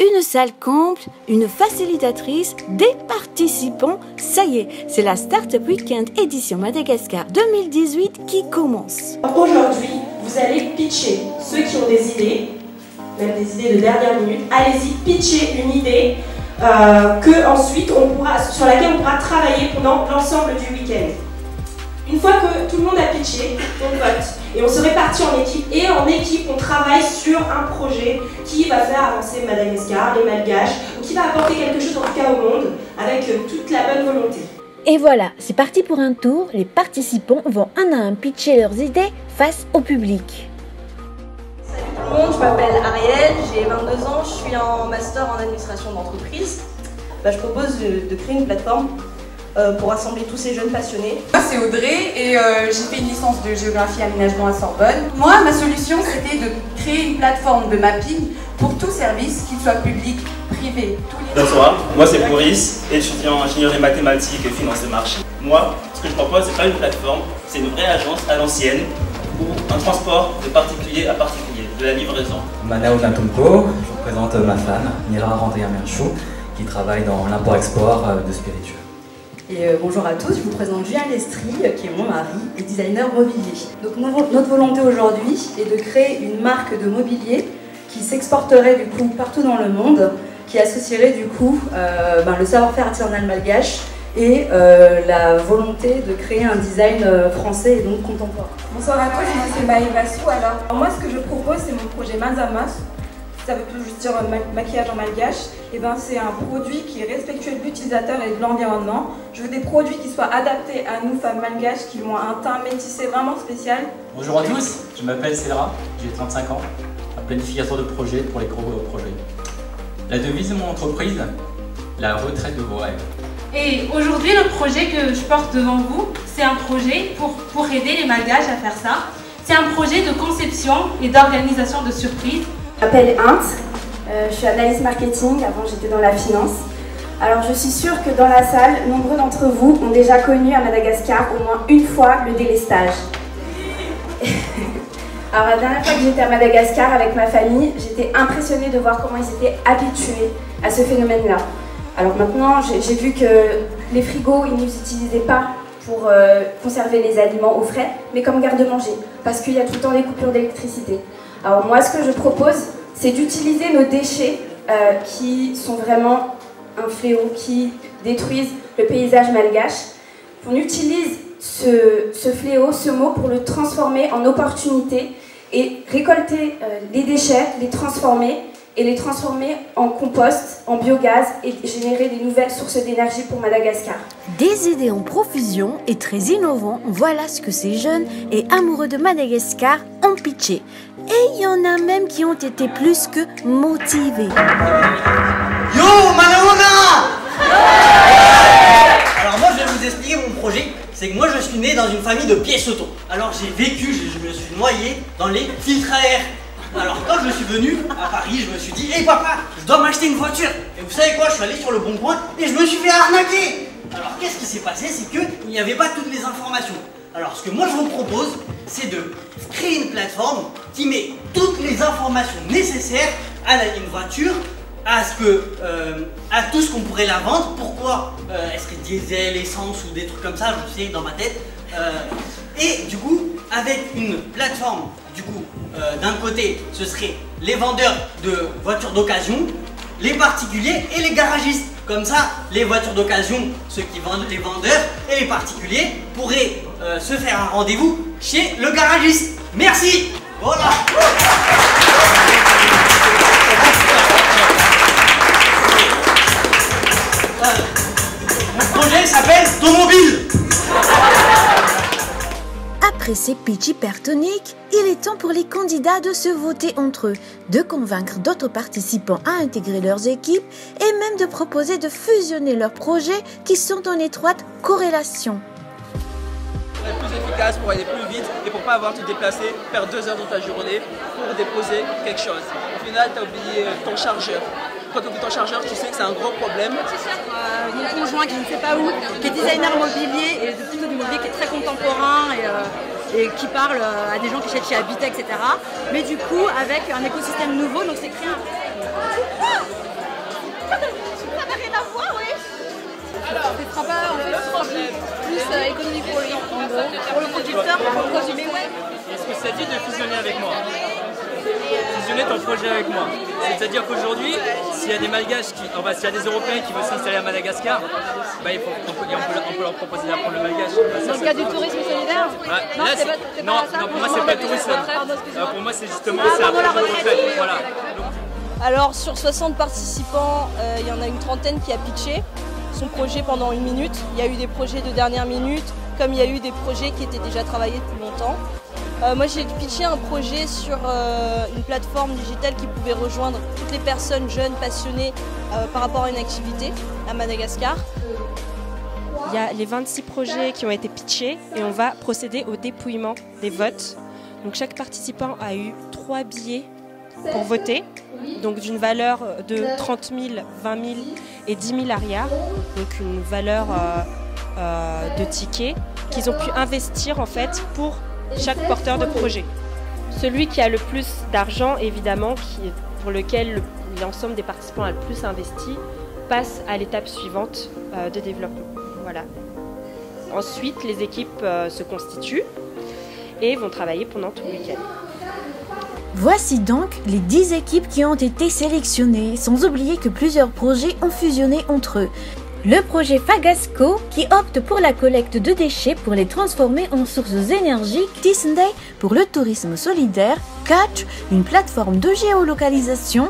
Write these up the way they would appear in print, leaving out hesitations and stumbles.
Une salle comble, une facilitatrice, des participants. Ça y est, c'est la Startup Weekend édition Madagascar 2018 qui commence. Aujourd'hui, vous allez pitcher. Ceux qui ont des idées, même des idées de dernière minute, allez-y, pitcher une idée sur laquelle on pourra travailler pendant l'ensemble du week-end. Une fois que tout le monde a pitché, on vote. Et on se répartit en équipe. Et en équipe, on travaille sur un projet qui va faire avancer Madagascar, les Malgaches, ou qui va apporter quelque chose en tout cas au monde, avec toute la bonne volonté. Et voilà, c'est parti pour un tour. Les participants vont un à un pitcher leurs idées face au public. Salut tout le monde, je m'appelle Ariel, j'ai 22 ans, je suis en master en administration d'entreprise. Je propose de créer une plateforme pour rassembler tous ces jeunes passionnés. Moi c'est Audrey et j'ai fait une licence de géographie et aménagement à Sorbonne. Moi ma solution c'était de créer une plateforme de mapping pour tout service, qu'il soit public, privé. Bonsoir, moi c'est Boris, étudiant en ingénierie mathématiques et finance de marché. Moi, ce que je propose c'est pas une plateforme, c'est une vraie agence à l'ancienne ou un transport de particulier à particulier, de la livraison. Manao Natomko, je représente ma femme, Nira Randria-Merchou, qui travaille dans l'import-export de spiritueux. Et bonjour à tous, je vous présente Julien Lestry, qui est mon mari et designer mobilier. Donc notre volonté aujourd'hui est de créer une marque de mobilier qui s'exporterait du coup partout dans le monde, qui associerait du coup le savoir-faire artisanal malgache et la volonté de créer un design français et donc contemporain. Bonsoir à tous, moi c'est Maëva Sou. Alors moi ce que je propose c'est mon projet Manzamas. Ça veut tout juste dire maquillage en malgache. Et c'est un produit qui est respectueux de l'utilisateur et de l'environnement. Je veux des produits qui soient adaptés à nous, femmes malgaches, qui ont un teint métissé vraiment spécial. Bonjour à tous, je m'appelle Cédra, j'ai 35 ans, un planificateur de projets pour les gros projets. La devise de mon entreprise, la retraite de vos rêves. Et aujourd'hui, le projet que je porte devant vous, c'est un projet pour aider les malgaches à faire ça. C'est un projet de conception et d'organisation de surprises. Je m'appelle Int, je suis analyste marketing, avant j'étais dans la finance. Alors je suis sûre que dans la salle, nombreux d'entre vous ont déjà connu à Madagascar au moins une fois le délestage. Alors la dernière fois que j'étais à Madagascar avec ma famille, j'étais impressionnée de voir comment ils étaient habitués à ce phénomène-là. Alors maintenant, j'ai vu que les frigos, ils ne les utilisaient pas pour conserver les aliments au frais, mais comme garde-manger, parce qu'il y a tout le temps des coupures d'électricité. Alors moi, ce que je propose, c'est d'utiliser nos déchets qui sont vraiment un fléau, qui détruisent le paysage malgache. On utilise ce fléau, ce mot, pour le transformer en opportunité et récolter les déchets, les transformer en compost, en biogaz et générer des nouvelles sources d'énergie pour Madagascar. Des idées en profusion et très innovants, voilà ce que ces jeunes et amoureux de Madagascar ont pitché. Et il y en a même qui ont été plus que motivés. Yo, Manaona! Alors moi je vais vous expliquer mon projet. C'est que moi je suis né dans une famille de pièces auto. Alors j'ai vécu, je me suis noyé dans les filtres à air. Alors quand je suis venu à Paris, je me suis dit, hey papa, je dois m'acheter une voiture. Et vous savez quoi, je suis allé sur le Bon Coin et je me suis fait arnaquer. Alors qu'est-ce qui s'est passé? C'est qu'il n'y avait pas toutes les informations. Alors ce que moi je vous propose, c'est de créer une plateforme qui met toutes les informations nécessaires à une voiture, à tout ce qu'on pourrait la vendre. Pourquoi elle serait diesel, essence ou des trucs comme ça, je sais, dans ma tête. Et du coup, avec une plateforme, du coup, d'un côté, ce serait les vendeurs de voitures d'occasion, les particuliers et les garagistes. Comme ça, les voitures d'occasion, ceux qui vendent, les vendeurs et les particuliers pourraient se faire un rendez-vous chez le garagiste. Merci. Voilà. Mon projet s'appelle Tomobile. Après ces pitchs hypertoniques, il est temps pour les candidats de se voter entre eux, de convaincre d'autres participants à intégrer leurs équipes et même de proposer de fusionner leurs projets qui sont en étroite corrélation. Pour être plus efficace, pour aller plus vite et pour ne pas avoir à te déplacer, perdre 2 heures de ta journée pour déposer quelque chose. Au final, tu as oublié ton chargeur. Quand tu oublies ton chargeur, tu sais que c'est un gros problème. Mon conjoint qui ne sait pas où, qui est designer mobilier et plutôt du mobilier qui est très contemporain et qui parle à des gens qui achètent chez Habitat, etc. Mais du coup, avec un écosystème nouveau, donc c'est créé un... économique pour lui, en gros, pour le producteur, pour le consommer web. Est-ce que ça dit de fusionner avec moi? Fusionner ton projet avec moi. C'est-à-dire qu'aujourd'hui, s'il y a des Malgaches, s'il y a des Européens qui veulent s'installer à Madagascar, bah, on peut leur proposer d'apprendre le malgache. Dans le cas du tourisme solidaire? Non, pour moi c'est pas le tourisme. Pour moi c'est justement un projet de retraite. Voilà. Alors sur 60 participants, il y en a une trentaine qui a pitché son projet pendant 1 minute. Il y a eu des projets de dernière minute, comme il y a eu des projets qui étaient déjà travaillés depuis longtemps. Moi j'ai pitché un projet sur une plateforme digitale qui pouvait rejoindre toutes les personnes jeunes, passionnées par rapport à une activité à Madagascar. Il y a les 26 projets qui ont été pitchés et on va procéder au dépouillement des votes. Donc chaque participant a eu 3 billets pour voter, donc d'une valeur de 30 000, 20 000 et 10 000 arias, donc une valeur de tickets qu'ils ont pu investir en fait pour chaque porteur de projet. Celui qui a le plus d'argent, évidemment, pour lequel l'ensemble des participants a le plus investi, passe à l'étape suivante de développement. Voilà. Ensuite, les équipes se constituent et vont travailler pendant tout le week-end. Voici donc les 10 équipes qui ont été sélectionnées, sans oublier que plusieurs projets ont fusionné entre eux. Le projet Fagasco qui opte pour la collecte de déchets pour les transformer en sources énergiques, Tisnday pour le tourisme solidaire, Catch, une plateforme de géolocalisation,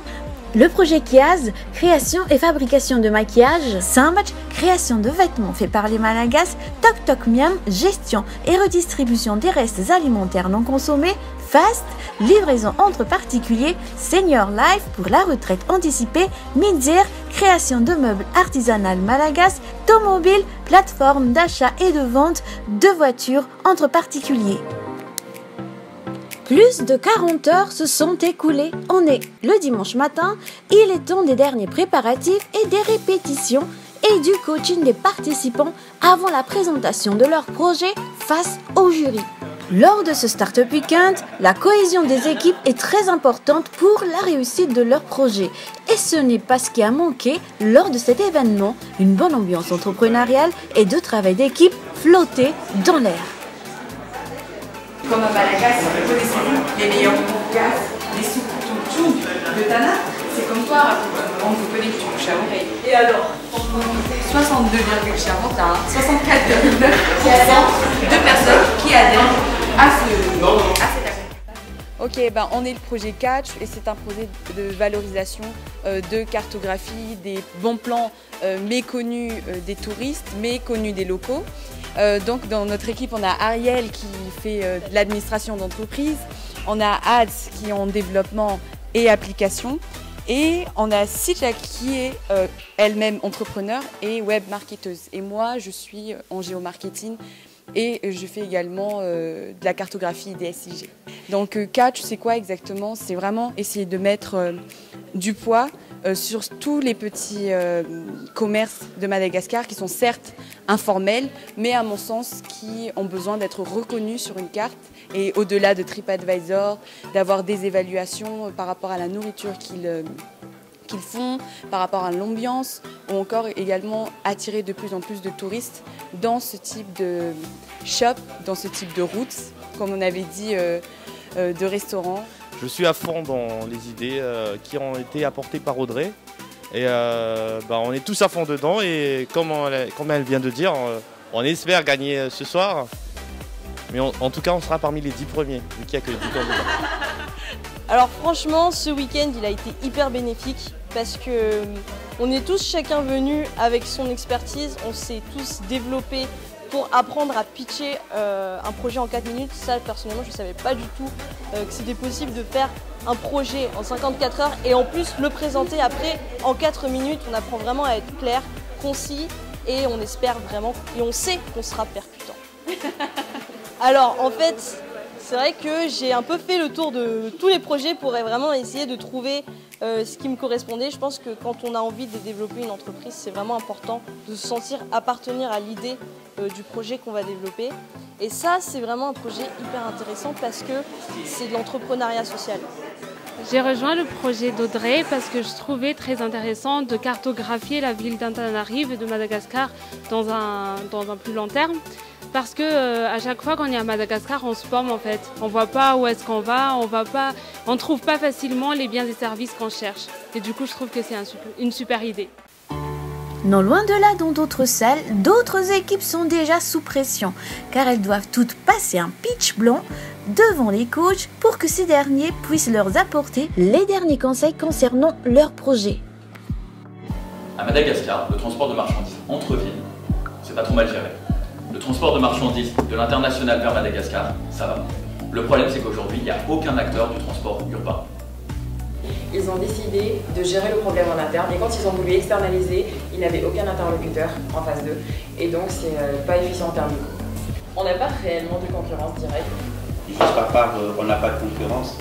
le projet Kiaz, création et fabrication de maquillage, Sambach, création de vêtements faits par les Malagasy, Tok Tok Miam, gestion et redistribution des restes alimentaires non consommés, Fast, livraison entre particuliers, Senior Life pour la retraite anticipée, Minzir, création de meubles artisanales malagasy, Tomobile, plateforme d'achat et de vente de voitures entre particuliers. Plus de 40 heures se sont écoulées. On est le dimanche matin, il est temps des derniers préparatifs et des répétitions et du coaching des participants avant la présentation de leur projet face au jury. Lors de ce Startup Weekend, la cohésion des équipes est très importante pour la réussite de leur projet. Et ce n'est pas ce qui a manqué lors de cet événement, une bonne ambiance entrepreneuriale et de travail d'équipe flottée dans l'air. Comme à Madagascar, connaissez-vous les meilleurs podcasts, les sous-toutous de Tana? C'est comme toi, on vous connaît que tu couches à l'oreille. Et alors 62,40, 64,9% de personnes qui adhèrent à cet accord. Ok, on est le projet Catch et c'est un projet de valorisation, de cartographie des bons plans méconnus des touristes, mais connus des locaux. Donc dans notre équipe, on a Ariel qui fait de l'administration d'entreprise, on a Ads qui est en développement et application, et on a Sija qui est elle-même entrepreneur et web marketeuse. Et moi, je suis en géomarketing et je fais également de la cartographie des SIG. Donc Catch, c'est quoi exactement? C'est vraiment essayer de mettre du poids sur tous les petits commerces de Madagascar qui sont certes informels, mais à mon sens qui ont besoin d'être reconnus sur une carte et au-delà de TripAdvisor, d'avoir des évaluations par rapport à la nourriture qu'ils font, par rapport à l'ambiance, ou encore également attirer de plus en plus de touristes dans ce type de shop, dans ce type de routes, comme on avait dit, de restaurants. Je suis à fond dans les idées qui ont été apportées par Audrey. Et on est tous à fond dedans et comme elle vient de dire, on espère gagner ce soir. Mais en tout cas, on sera parmi les 10 premiers, vu qu'il n'y a que les 10 candidats. Alors franchement, ce week-end, il a été hyper bénéfique parce que on est tous chacun venus avec son expertise, on s'est tous développés pour apprendre à pitcher un projet en 4 minutes. Ça, personnellement, je ne savais pas du tout que c'était possible de faire un projet en 54 heures et en plus le présenter après en 4 minutes. On apprend vraiment à être clair, concis et on espère vraiment, et on sait qu'on sera percutant. Alors en fait, c'est vrai que j'ai un peu fait le tour de tous les projets pour vraiment essayer de trouver ce qui me correspondait. Je pense que quand on a envie de développer une entreprise, c'est vraiment important de se sentir appartenir à l'idée du projet qu'on va développer. Et ça, c'est vraiment un projet hyper intéressant parce que c'est de l'entrepreneuriat social. J'ai rejoint le projet d'Audrey parce que je trouvais très intéressant de cartographier la ville d'Antananarive et de Madagascar dans un plus long terme. Parce que à chaque fois qu'on est à Madagascar, on se forme en fait. On ne voit pas où est-ce qu'on va, on trouve pas facilement les biens et services qu'on cherche. Et du coup, je trouve que c'est une super idée. Non loin de là, dans d'autres salles, d'autres équipes sont déjà sous pression, car elles doivent toutes passer un pitch blanc devant les coachs pour que ces derniers puissent leur apporter les derniers conseils concernant leur projet. À Madagascar, le transport de marchandises entre villes, c'est pas trop mal géré. Le transport de marchandises de l'international vers Madagascar, ça va. Le problème, c'est qu'aujourd'hui, il n'y a aucun acteur du transport urbain. Ils ont décidé de gérer le problème en interne et quand ils ont voulu externaliser, ils n'avaient aucun interlocuteur en face d'eux et donc c'est pas efficient en termes de coût. On n'a pas réellement de concurrence directe. Juste par part, on n'a pas de concurrence,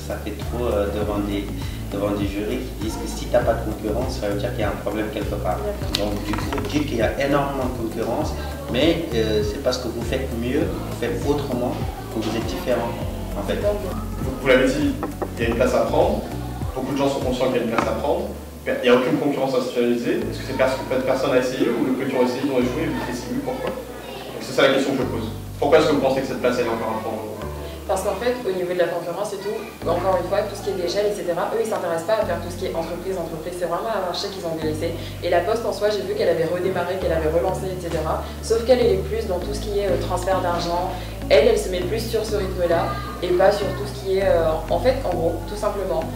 ça fait trop devant des jurys qui disent que si tu n'as pas de concurrence, ça veut dire qu'il y a un problème quelque part. Donc du coup, dire qu'il y a énormément de concurrence, mais c'est parce que vous faites mieux, vous faites autrement, que vous êtes différent en fait. Vous l'avez dit, il y a une place à prendre. Beaucoup de gens sont conscients qu'il y a une place à prendre. Il n'y a aucune concurrence institutionnalisée. Est-ce que c'est parce que personne n'a essayé ou les petits ont essayé, ils ont échoué et vous essayez pourquoi? C'est ça la question que je pose. Pourquoi est-ce que vous pensez que cette place elle est encore à prendre? Parce qu'en fait, au niveau de la concurrence et tout, encore une fois, tout ce qui est d'échelle, etc., eux, ils ne s'intéressent pas à faire tout ce qui est entreprise. C'est vraiment un marché qu'ils ont délaissé. Et la Poste, en soi, j'ai vu qu'elle avait redémarré, qu'elle avait relancé, etc. Sauf qu'elle est plus dans tout ce qui est transfert d'argent. Elle se met plus sur ce rythme-là et pas sur tout ce qui est, en fait, en gros, tout simplement,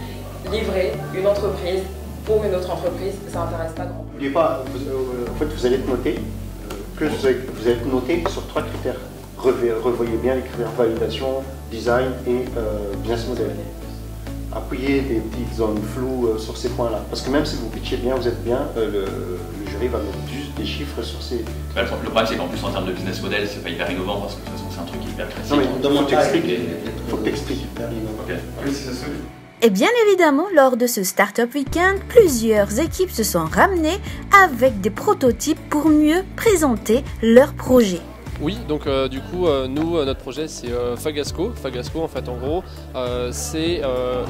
livrer une entreprise pour une autre entreprise, ça n'intéresse pas grand. N'oubliez pas, en fait, vous allez être noté, vous allez être noté sur 3 critères. Revoyez bien les critères validation, design et business model. Appuyez des petites zones floues sur ces points-là. Parce que même si vous pitchez bien, vous êtes bien, le jury va mettre juste des chiffres sur ces... Le problème, c'est qu'en plus, en termes de business model, c'est pas hyper innovant parce que de toute façon, c'est un truc hyper classique. Non, mais faut que t'expliques. Okay. Oui, c'est ça. Et bien évidemment, lors de ce Startup Weekend, plusieurs équipes se sont ramenées avec des prototypes pour mieux présenter leur projet. Oui, donc du coup, nous, notre projet, c'est Fagasco. Fagasco, en fait, en gros, c'est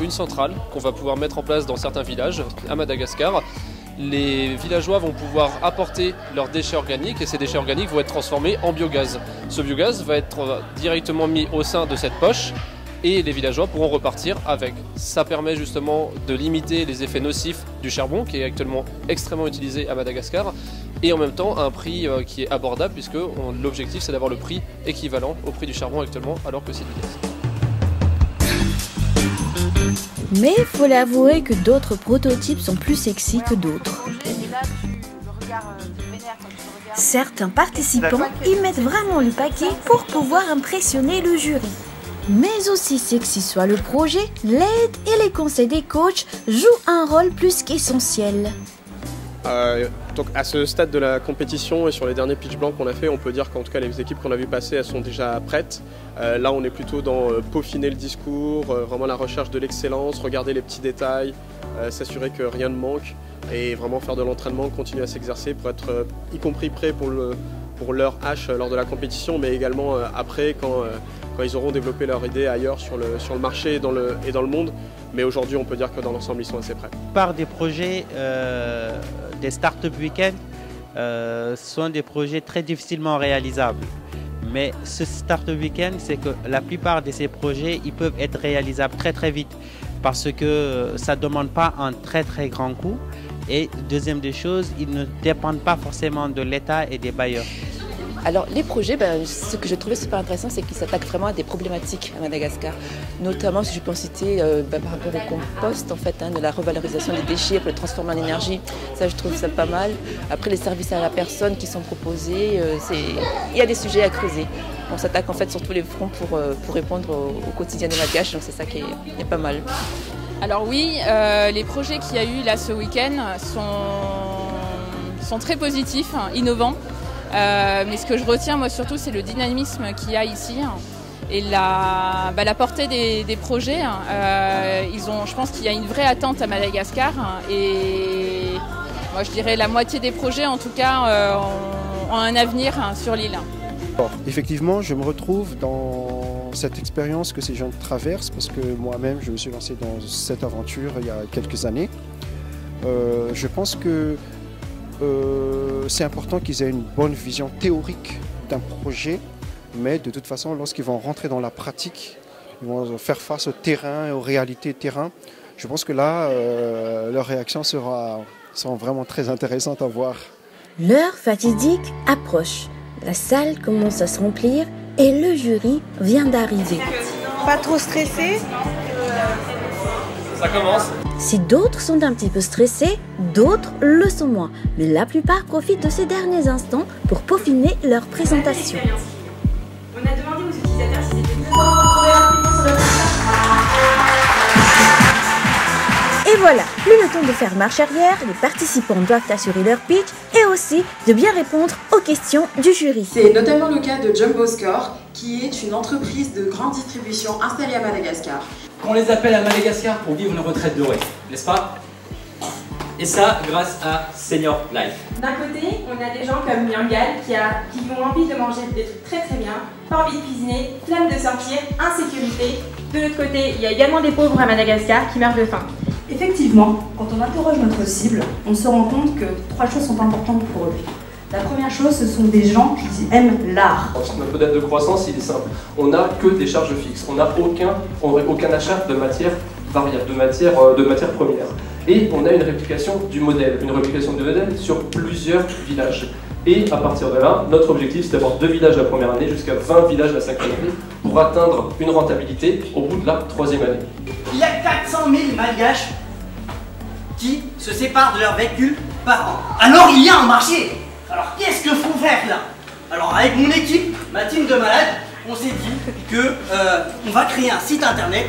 une centrale qu'on va pouvoir mettre en place dans certains villages à Madagascar. Les villageois vont pouvoir apporter leurs déchets organiques et ces déchets organiques vont être transformés en biogaz. Ce biogaz va être directement mis au sein de cette poche et les villageois pourront repartir avec. Ça permet justement de limiter les effets nocifs du charbon qui est actuellement extrêmement utilisé à Madagascar et en même temps un prix qui est abordable puisque l'objectif c'est d'avoir le prix équivalent au prix du charbon actuellement alors que c'est du gaz. Mais il faut l'avouer que d'autres prototypes sont plus sexy que d'autres. Certains participants y mettent vraiment le paquet pour pouvoir impressionner le jury. Mais aussi sexy soit le projet, l'aide et les conseils des coachs jouent un rôle plus qu'essentiel. Donc à ce stade de la compétition et sur les derniers pitch blancs qu'on a fait, on peut dire qu'en tout cas les équipes qu'on a vu passer, elles sont déjà prêtes. Là on est plutôt dans peaufiner le discours, vraiment la recherche de l'excellence, regarder les petits détails, s'assurer que rien ne manque et vraiment faire de l'entraînement, continuer à s'exercer pour être y compris prêt pour leur H lors de la compétition, mais également après quand ils auront développé leur idée ailleurs sur le marché et dans le monde. Mais aujourd'hui, on peut dire que dans l'ensemble, ils sont assez prêts. Par des projets, des Startup Weekend, sont des projets très difficilement réalisables. Mais ce Startup Weekend, c'est que la plupart de ces projets, ils peuvent être réalisables très très vite parce que ça ne demande pas un très très grand coût. Et deuxième des choses, ils ne dépendent pas forcément de l'État et des bailleurs. Alors les projets, ce que j'ai trouvé super intéressant, c'est qu'ils s'attaquent vraiment à des problématiques à Madagascar. Notamment, si je peux en citer, par rapport au compost, en fait, de la revalorisation des déchets pour le transformer en énergie. Ça, je trouve ça pas mal. Après, les services à la personne qui sont proposés, il y a des sujets à creuser. On s'attaque en fait sur tous les fronts pour répondre au quotidien des Malgaches, donc c'est ça qui est pas mal. Alors oui, les projets qu'il y a eu là ce week-end sont très positifs, innovants. Mais ce que je retiens moi surtout c'est le dynamisme qu'il y a ici et la portée des projets. Je pense qu'il y a une vraie attente à Madagascar et moi je dirais la moitié des projets en tout cas ont un avenir sur l'île. Effectivement, je me retrouve dans cette expérience que ces jeunes traversent, parce que moi-même, je me suis lancé dans cette aventure il y a quelques années. Je pense que c'est important qu'ils aient une bonne vision théorique d'un projet, mais de toute façon, lorsqu'ils vont rentrer dans la pratique, ils vont faire face au terrain, aux réalités terrain. Je pense que là, leur réaction seront vraiment très intéressantes à voir. L'heure fatidique approche. La salle commence à se remplir et le jury vient d'arriver. Pas trop stressé? Ça commence. Si d'autres sont un petit peu stressés, d'autres le sont moins. Mais la plupart profitent de ces derniers instants pour peaufiner leur présentation. On a demandé aux utilisateurs s'ils étaient d'accord pour trouver rapidement sur leur Et voilà, plus le temps de faire marche arrière, les participants doivent assurer leur pitch et aussi de bien répondre aux questions du jury. C'est notamment le cas de Jumbo Score, qui est une entreprise de grande distribution installée à Madagascar. Qu'on les appelle à Madagascar pour vivre une retraite dorée, n'est-ce pas? Et ça, grâce à Senior Life. D'un côté, on a des gens comme Yangal qui ont envie de manger des trucs très très bien, pas envie de cuisiner, flemme de sortir, insécurité. De l'autre côté, il y a également des pauvres à Madagascar qui meurent de faim. Effectivement, quand on interroge notre cible, on se rend compte que 3 choses sont importantes pour eux. La première chose, ce sont des gens qui aiment l'art. Notre modèle de croissance, il est simple. On n'a que des charges fixes. On n'a aucun achat de matière variable, de matière première. Et on a une réplication du modèle sur plusieurs villages. Et à partir de là, notre objectif, c'est d'avoir 2 villages la première année jusqu'à 20 villages la 5e année pour atteindre une rentabilité au bout de la 3e année. Il y a 400 000 malgaches qui se séparent de leur véhicule par an. Alors il y a un marché. Alors qu'est-ce qu'il faut faire là? Alors avec mon équipe, ma team de malades, on s'est dit que on va créer un site internet.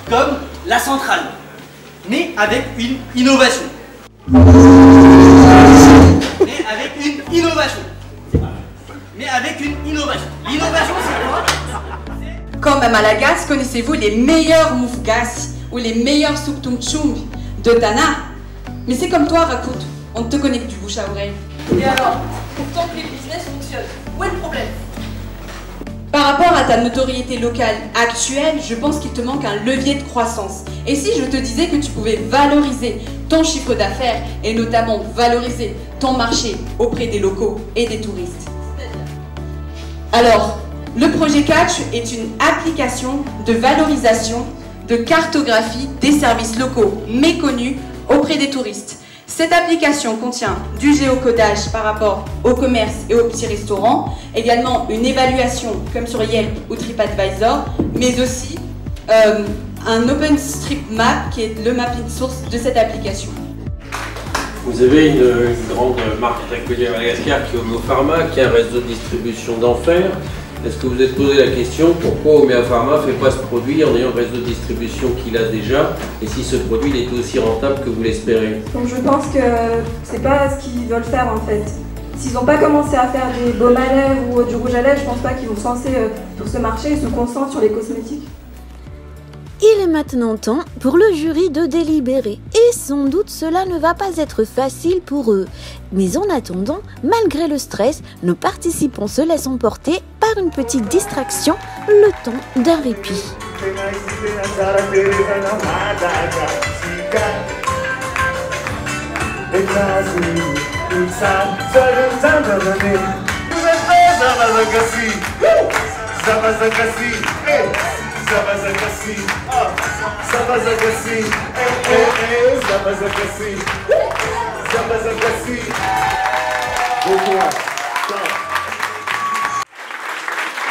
Comme la centrale, mais avec une innovation. L'innovation, c'est quoi? Comme à Malagas, connaissez-vous les meilleurs moufgas ou les meilleurs souptumchung de Tana? Mais c'est comme toi, Rakout, on te connaît que du bouche à oreille. Et alors, pourtant que les business fonctionnent, où est le problème? Par rapport à ta notoriété locale actuelle, je pense qu'il te manque un levier de croissance. Et si je te disais que tu pouvais valoriser ton chiffre d'affaires et notamment valoriser ton marché auprès des locaux et des touristes? Alors, le projet Catch est une application de valorisation, de cartographie des services locaux méconnus auprès des touristes. Cette application contient du géocodage par rapport au commerce et aux petits restaurants, également une évaluation comme sur Yelp ou TripAdvisor, mais aussi un OpenStreetMap qui est le mapping source de cette application. Vous avez une grande marque très connue à Madagascar qui est Homo Pharma, qui a un réseau de distribution d'enfer. Est-ce que vous vous êtes posé la question pourquoi Homo Pharma ne fait pas ce produit en ayant le réseau de distribution qu'il a déjà et si ce produit il est aussi rentable que vous l'espérez? Donc je pense que c'est pas ce qu'ils veulent faire en fait. S'ils n'ont pas commencé à faire des baumes à lèvres ou du rouge à lèvres, je pense pas qu'ils vont se lancer sur ce marché et se concentrer sur les cosmétiques. Il est maintenant temps pour le jury de délibérer et sans doute cela ne va pas être facile pour eux. Mais en attendant, malgré le stress, nos participants se laissent emporter par une petite distraction, le temps d'un répit.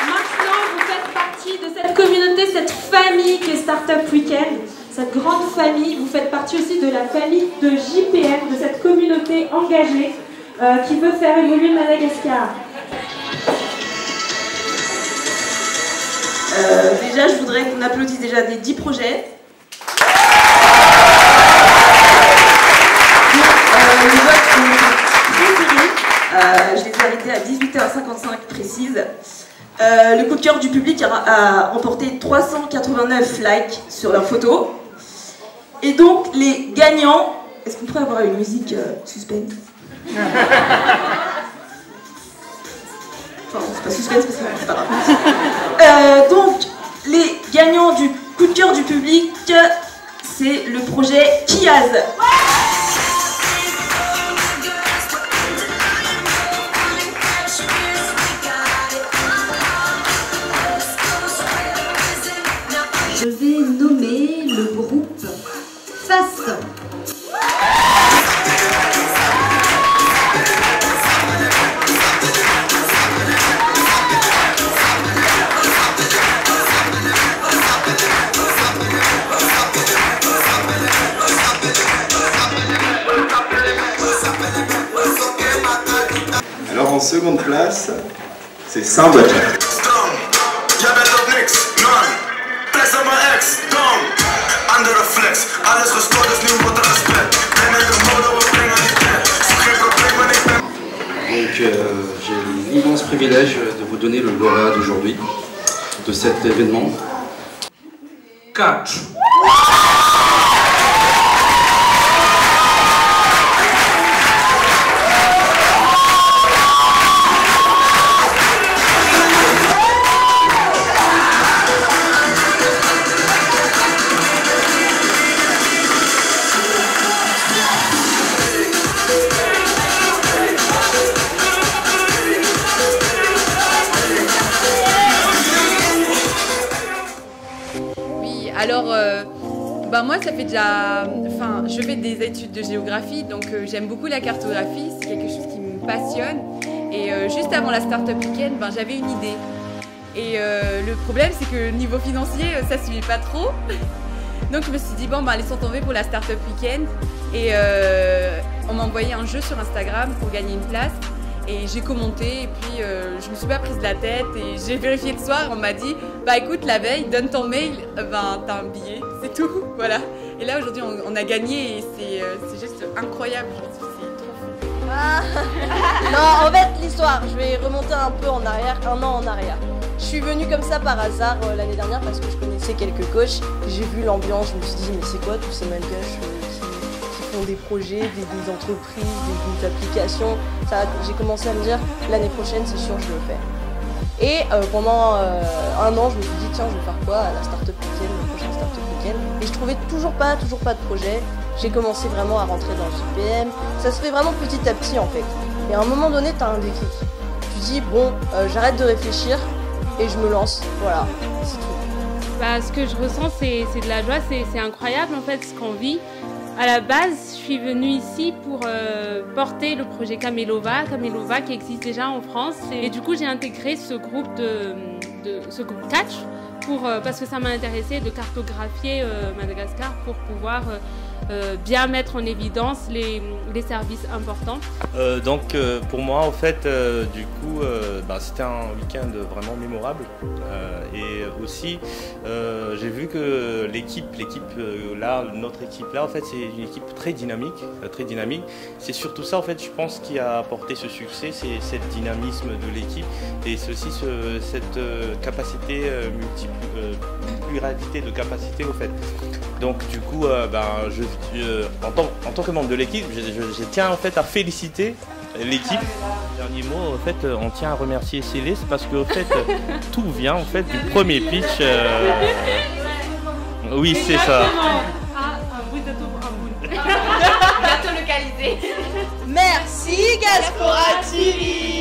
Maintenant, vous faites partie de cette communauté, cette famille qui est Startup Weekend, cette grande famille. Vous faites partie aussi de la famille de JPM, de cette communauté engagée qui veut faire évoluer Madagascar. Déjà, je voudrais qu'on applaudisse déjà des 10 projets. Je les ai arrêtés à 18h55 précise. Le coup de cœur du public a remporté 389 likes sur leurs photos. Et donc, les gagnants... Est-ce qu'on pourrait avoir une musique suspense? Enfin, c'est pas suspense, mais c'est pas grave. Donc, les gagnants du coup de cœur du public, c'est le projet Kiaz. Je vais nommer le groupe Fast. Alors en seconde place, c'est Samba Jam. Donc j'ai l'immense privilège de vous donner le lauréat d'aujourd'hui, de cet événement. Catch. Alors, moi, ça fait déjà... Enfin, je fais des études de géographie, donc j'aime beaucoup la cartographie, c'est quelque chose qui me passionne. Et juste avant la Startup Weekend, j'avais une idée. Et le problème, c'est que niveau financier, ça ne suivait pas trop. Donc je me suis dit, laissons tomber pour la Startup Weekend. Et on m'a envoyé un jeu sur Instagram pour gagner une place. Et j'ai commenté et puis je me suis pas prise la tête et j'ai vérifié le soir, on m'a dit écoute, la veille, donne ton mail, t'as un billet, c'est tout, voilà. Et là aujourd'hui on a gagné et c'est juste incroyable, c'est trop fou. Non, en fait l'histoire, je vais remonter un peu en arrière, 1 an en arrière. Je suis venue comme ça par hasard l'année dernière parce que je connaissais quelques coachs, j'ai vu l'ambiance, je me suis dit mais c'est quoi tous ces malgaches qui font des projets, des entreprises, des applications. J'ai commencé à me dire l'année prochaine c'est sûr je vais le faire. Et pendant 1 an je me suis dit tiens je vais faire quoi à la Startup Weekend, le prochain Startup Weekend. Et je trouvais toujours pas de projet. J'ai commencé vraiment à rentrer dans le JPM. Ça se fait vraiment petit à petit en fait. Et à un moment donné tu as un déclic. Tu dis j'arrête de réfléchir et je me lance. Voilà, c'est tout. Ce que je ressens c'est de la joie, c'est incroyable en fait ce qu'on vit. À la base, je suis venue ici pour porter le projet Camelova qui existe déjà en France. Et du coup, j'ai intégré ce groupe ce groupe Catch parce que ça m'a intéressé de cartographier Madagascar pour pouvoir bien mettre en évidence les services importants. Donc pour moi, en fait, du coup, c'était un week-end vraiment mémorable. Et aussi, j'ai vu que notre équipe là, en fait, c'est une équipe très dynamique. C'est surtout ça, en fait, je pense, qui a apporté ce succès, c'est cette dynamisme de l'équipe et c'est aussi cette capacité pluralité de capacité, au fait. Donc du coup, en tant que membre de l'équipe, je tiens en fait à féliciter l'équipe. Dernier mot, en fait, on tient à remercier Céleste parce que en fait, tout vient en fait du premier pitch. Oui, c'est ça. Bientôt localisé. Merci Gaspora TV.